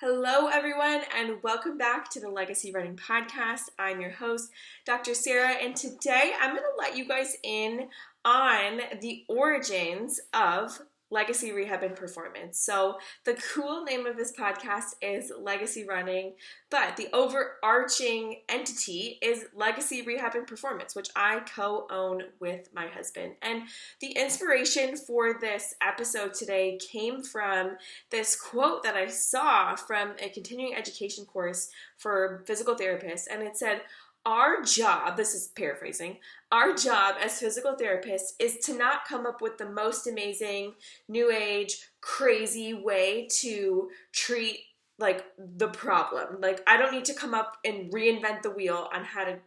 Hello, everyone, and welcome back to the Legacy Running Podcast. I'm your host, Dr. Sarah, and today I'm going to let you guys in on the origins of Legacy Rehab and Performance. So, the cool name of this podcast is Legacy Running, but the overarching entity is Legacy Rehab and Performance, which I co-own with my husband. And the inspiration for this episode today came from this quote that I saw from a continuing education course for physical therapists, and it said, our job, this is paraphrasing, our job as physical therapists is to not come up with the most amazing, new age, crazy way to treat the problem. I don't need to come up and reinvent the wheel on how to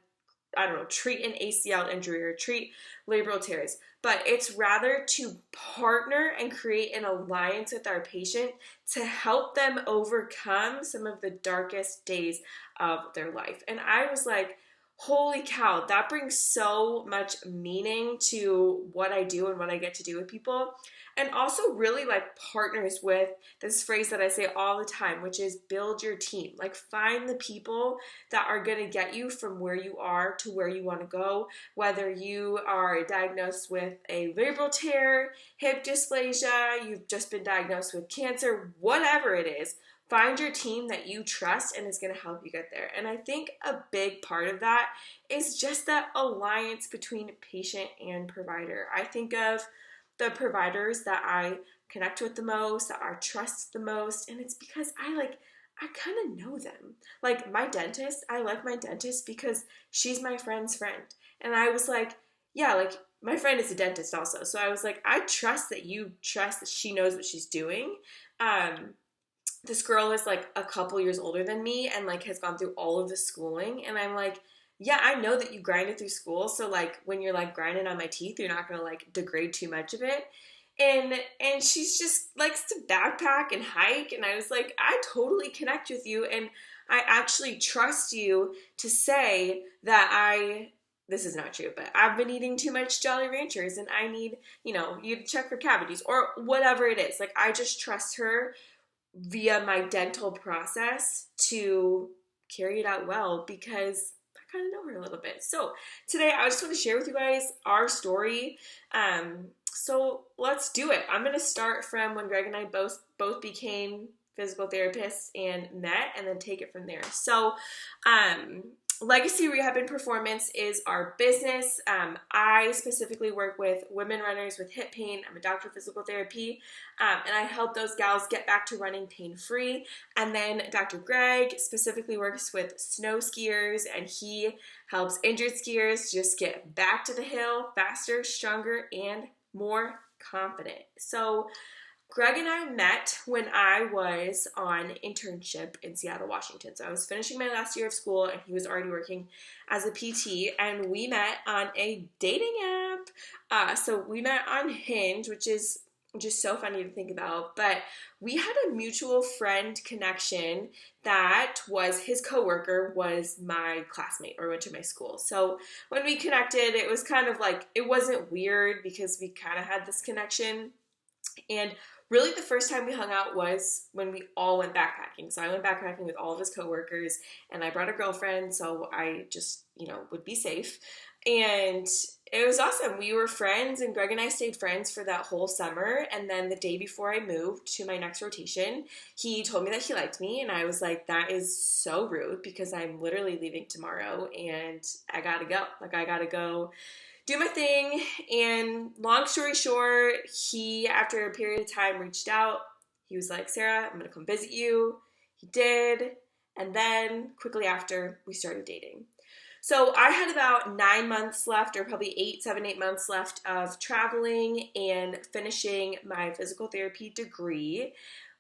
treat an ACL injury or treat labral tears, but it's rather to partner and create an alliance with our patient to help them overcome some of the darkest days of their life. And I was like, holy cow, that brings so much meaning to what I do and what I get to do with people. And also really partners with this phrase that I say all the time, which is build your team. Find the people that are going to get you from where you are to where you want to go, whether you are diagnosed with a labral tear, hip dysplasia, you've just been diagnosed with cancer, whatever it is. Find your team that you trust and is going to help you get there. And I think a big part of that is just that alliance between patient and provider. I think of the providers that I connect with the most, that I trust the most, and it's because I kind of know them. My dentist, I like my dentist because she's my friend's friend. And I was like, yeah, my friend is a dentist also. So I was like, I trust that you trust that she knows what she's doing. This girl is a couple years older than me and has gone through all of the schooling. And I'm like, yeah, I know that you grinded through school. So when you're grinding on my teeth, you're not going to degrade too much of it. And she's just likes to backpack and hike. And I was like, I totally connect with you. And I actually trust you to say that this is not true, but I've been eating too much Jolly Ranchers and I need, you to check for cavities or whatever it is. I just trust her via my dental process to carry it out well because I kind of know her a little bit. So today I just want to share with you guys our story. So let's do it. I'm going to start from when Greg and I both became physical therapists and met, and then take it from there. So, Legacy Rehab and Performance is our business. I specifically work with women runners with hip pain. I'm a doctor of physical therapy, and I help those gals get back to running pain-free. And then Dr. Greg specifically works with snow skiers, and he helps injured skiers just get back to the hill faster, stronger, and more confident. So Greg and I met when I was on internship in Seattle, Washington. So I was finishing my last year of school and he was already working as a PT, and we met on a dating app. So we met on Hinge, which is just so funny to think about, but we had a mutual friend connection that was his coworker was my classmate or went to my school. So when we connected, it was kind of it wasn't weird because we kind of had this connection. And really the first time we hung out was when we all went backpacking. So I went backpacking with all of his coworkers and I brought a girlfriend so I just, would be safe. And it was awesome. We were friends and Greg and I stayed friends for that whole summer. And then the day before I moved to my next rotation, he told me that he liked me. And I was like, that is so rude because I'm literally leaving tomorrow and I gotta go. I gotta go do my thing. And long story short, he, after a period of time, reached out. He was like, Sarah, I'm going to come visit you. He did. And then quickly after, we started dating. So I had about 9 months left, or probably 8 months left of traveling and finishing my physical therapy degree.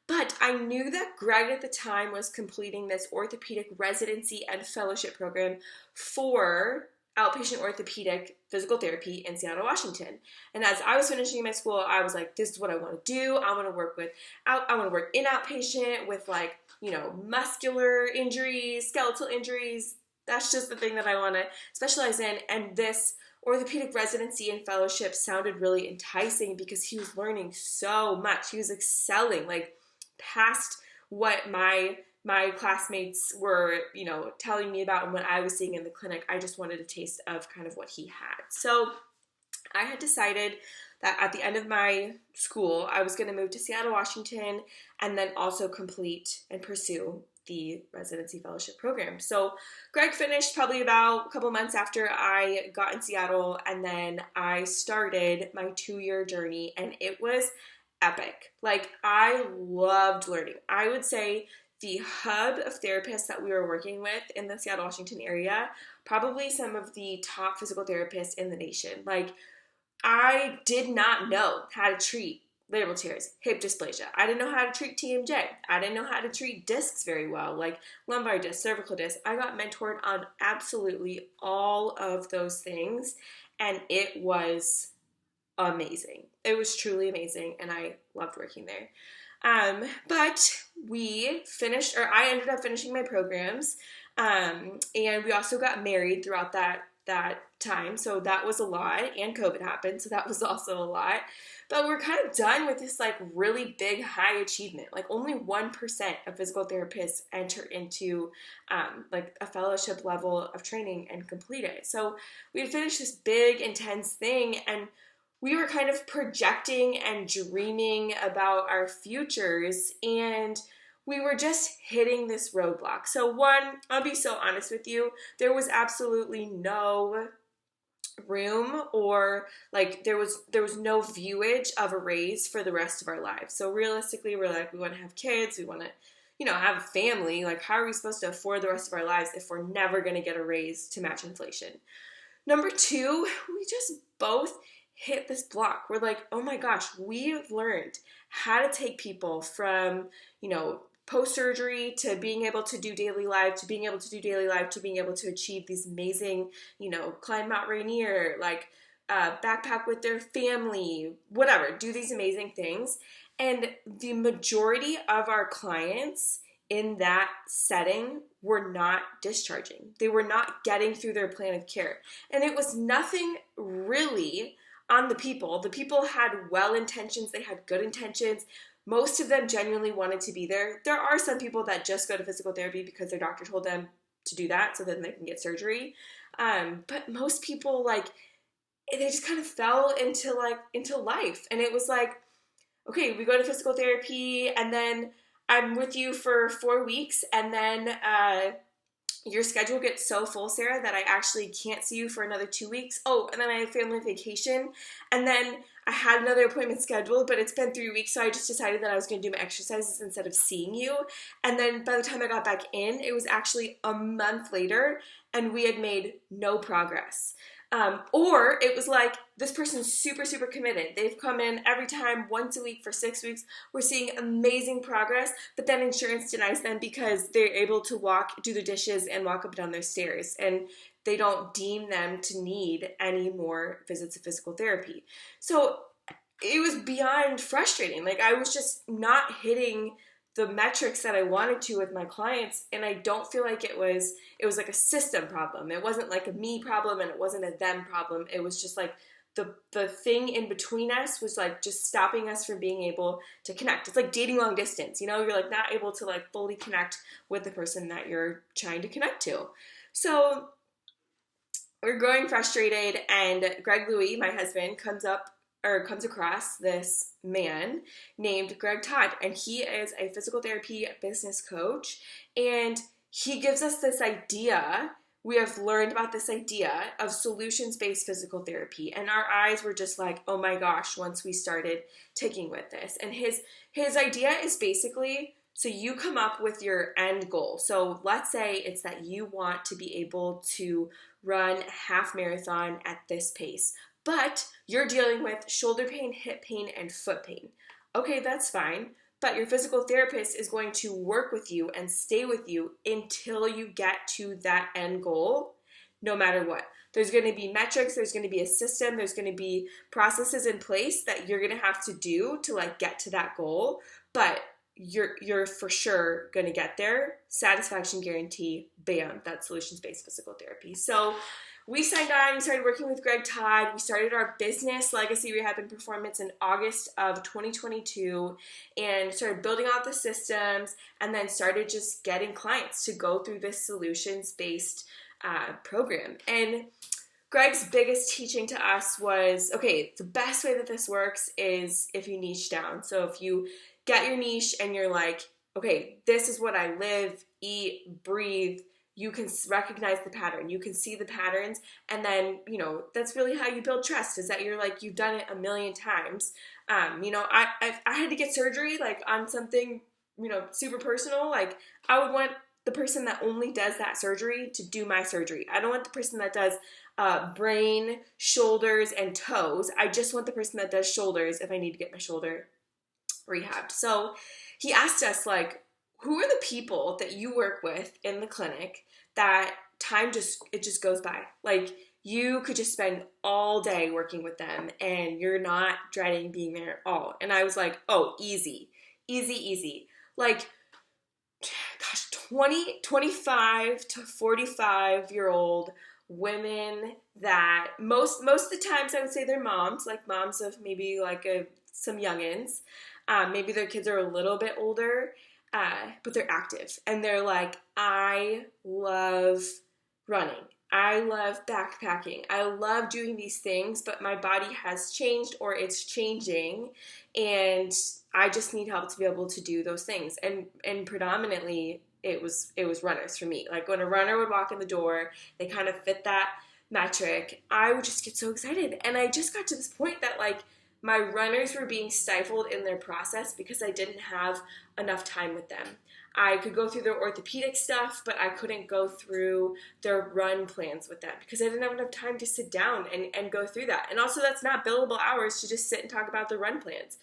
But I knew that Greg at the time was completing this orthopedic residency and fellowship program for outpatient orthopedic physical therapy in Seattle, Washington. And as I was finishing my school, I was like, this is what I want to do. I want to work in outpatient with muscular injuries, skeletal injuries. That's just the thing that I want to specialize in. And this orthopedic residency and fellowship sounded really enticing because he was learning so much. He was excelling, past what my classmates were, telling me about and what I was seeing in the clinic. I just wanted a taste of kind of what he had. So I had decided that at the end of my school, I was going to move to Seattle, Washington, and then also complete and pursue the residency fellowship program. So Greg finished probably about a couple months after I got in Seattle, and then I started my 2-year journey, and it was epic. Like, I loved learning. I would say the hub of therapists that we were working with in the Seattle, Washington area, probably some of the top physical therapists in the nation. Like, I did not know how to treat labral tears, hip dysplasia. I didn't know how to treat TMJ. I didn't know how to treat discs very well, like lumbar disc, cervical disc. I got mentored on absolutely all of those things, and it was amazing. It was truly amazing, and I loved working there. But I ended up finishing my programs, and we also got married throughout that time, so that was a lot, and COVID happened, so that was also a lot. But we're kind of done with this like really big high achievement. Like, only 1% of physical therapists enter into like a fellowship level of training and complete it. So we had finished this big intense thing, and we were kind of projecting and dreaming about our futures, and we were just hitting this roadblock. So one, I'll be so honest with you, there was absolutely no room, or like there was no viewage of a raise for the rest of our lives. So realistically, we're like, we want to have kids, we want to have a family. Like, how are we supposed to afford the rest of our lives if we're never going to get a raise to match inflation? Number two, we just both hit this block. We're like, oh my gosh, we've learned how to take people from, post-surgery to being able to do daily life, to being able to achieve these amazing, climb Mount Rainier, like backpack with their family, whatever, do these amazing things. And the majority of our clients in that setting were not discharging. They were not getting through their plan of care. And it was nothing really on the people. The people had well intentions, they had good intentions. Most of them genuinely wanted to be there. There are some people that just go to physical therapy because their doctor told them to do that so then they can get surgery. But most people, like, they just kind of fell into life. And it was like, okay, we go to physical therapy, and then I'm with you for 4 weeks, and then your schedule gets so full, Sarah, that I actually can't see you for another 2 weeks. Oh, and then I have family vacation, and then I had another appointment scheduled, but it's been 3 weeks, so I just decided that I was going to do my exercises instead of seeing you. And then by the time I got back in, it was actually a month later, and we had made no progress. Or it was like, this person's super, super committed. They've come in every time, once a week for 6 weeks. We're seeing amazing progress, but then insurance denies them because they're able to do the dishes and walk up and down their stairs, and they don't deem them to need any more visits of physical therapy. So it was beyond frustrating. Like, I was just not hitting the metrics that I wanted to with my clients, and I don't feel like it was like a system problem. It wasn't like a me problem, and it wasn't a them problem. It was just like the thing in between us was like just stopping us from being able to connect. It's like dating long distance, you're like not able to like fully connect with the person that you're trying to connect to. So we're growing frustrated, and Greg Louie, my husband, comes across this man named Greg Todd, and he is a physical therapy business coach, and he gives us this idea. We have learned about this idea of solutions-based physical therapy, and our eyes were just like, oh my gosh, once we started taking with this. And his idea is basically, so you come up with your end goal. So let's say it's that you want to be able to run a half marathon at this pace, but you're dealing with shoulder pain, hip pain, and foot pain. Okay, that's fine, but your physical therapist is going to work with you and stay with you until you get to that end goal, no matter what. There's going to be metrics, there's going to be a system, there's going to be processes in place that you're going to have to do to like get to that goal, but you're for sure going to get there. Satisfaction guarantee, bam, that's solutions-based physical therapy. So we signed on, we started working with Greg Todd. We started our business, Legacy Rehab and Performance, in August of 2022 and started building out the systems and then started just getting clients to go through this solutions-based program. And Greg's biggest teaching to us was, okay, the best way that this works is if you niche down. So if you get your niche and you're like, okay, this is what I live, eat, breathe, you can recognize the pattern, you can see the patterns, and then, that's really how you build trust, is that you're like, you've done it a million times. I had to get surgery, like, on something, super personal. Like, I would want the person that only does that surgery to do my surgery. I don't want the person that does brain, shoulders, and toes. I just want the person that does shoulders if I need to get my shoulder rehabbed. So he asked us, like, who are the people that you work with in the clinic that time just goes by? Like, you could just spend all day working with them and you're not dreading being there at all. And I was like, oh, easy. Like, gosh, 25 to 45-year-old women that most of the times I would say they're moms, like moms of maybe like some youngins. Maybe their kids are a little bit older, but they're active. And they're like, I love running. I love backpacking. I love doing these things, but my body has changed or it's changing. And I just need help to be able to do those things. And predominantly it was runners for me. Like, when a runner would walk in the door, they kind of fit that metric. I would just get so excited. And I just got to this point that, like, my runners were being stifled in their process because I didn't have enough time with them. I could go through their orthopedic stuff, but I couldn't go through their run plans with them because I didn't have enough time to sit down and go through that. And also, that's not billable hours to just sit and talk about the run plans.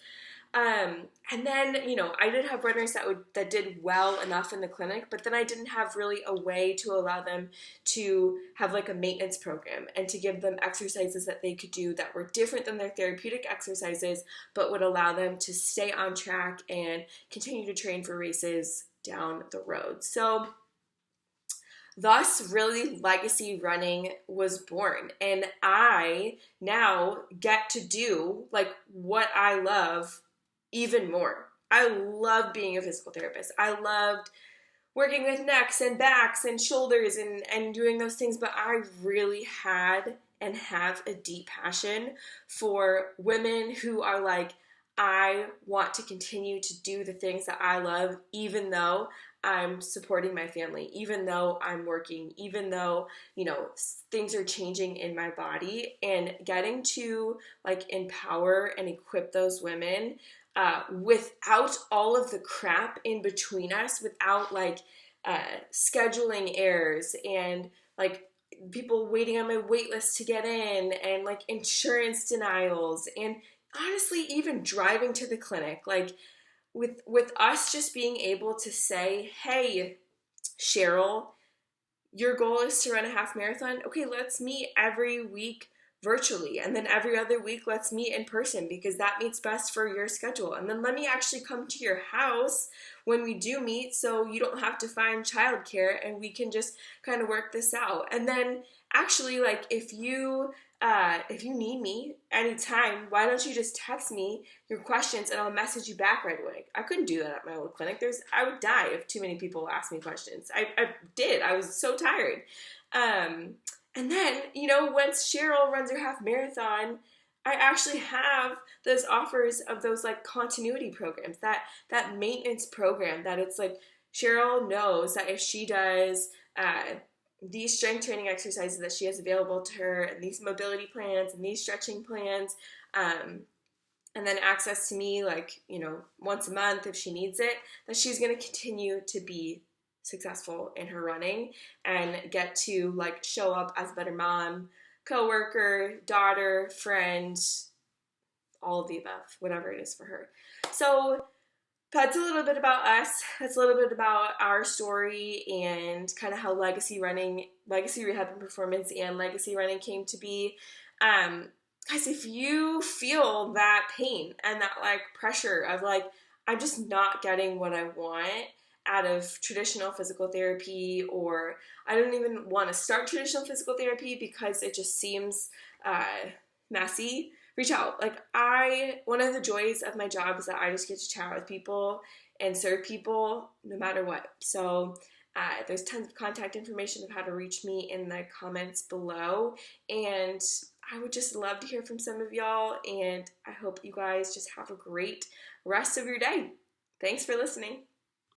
And then, I did have runners that did well enough in the clinic, but then I didn't have really a way to allow them to have like a maintenance program and to give them exercises that they could do that were different than their therapeutic exercises, but would allow them to stay on track and continue to train for races down the road. So thus, really, Legacy Running was born. And I now get to do like what I love even more. I love being a physical therapist. I loved working with necks and backs and shoulders and doing those things, but I really had and have a deep passion for women who are like, I want to continue to do the things that I love, even though I'm supporting my family, even though I'm working, even though, things are changing in my body, and getting to like empower and equip those women without all of the crap in between us, without like scheduling errors and like people waiting on my wait list to get in, and like insurance denials, and honestly even driving to the clinic. Like, with us just being able to say, hey, Cheryl, your goal is to run a half marathon. Okay, let's meet every week virtually, and then every other week let's meet in person because that meets best for your schedule. And then let me actually come to your house when we do meet so you don't have to find childcare and we can just kind of work this out. And then actually, like, if you need me anytime, why don't you just text me your questions and I'll message you back right away. I couldn't do that at my old clinic. I would die if too many people asked me questions. I was so tired. And then, once Cheryl runs her half marathon, I actually have those offers of those like continuity programs, that maintenance program that it's like Cheryl knows that if she does these strength training exercises that she has available to her, and these mobility plans and these stretching plans, and then access to me like, once a month if she needs it, that she's going to continue to be successful in her running and get to like show up as a better mom, coworker, daughter, friend, all of the above, whatever it is for her. So that's a little bit about us. That's a little bit about our story and kind of how Legacy Rehab and Performance and Legacy Running came to be. Guys, if you feel that pain and that like pressure of like, I'm just not getting what I want, out of traditional physical therapy, or I don't even want to start traditional physical therapy because it just seems messy, reach out. Like, one of the joys of my job is that I just get to chat with people and serve people no matter what. So there's tons of contact information of how to reach me in the comments below, and I would just love to hear from some of y'all, and I hope you guys just have a great rest of your day. Thanks for listening.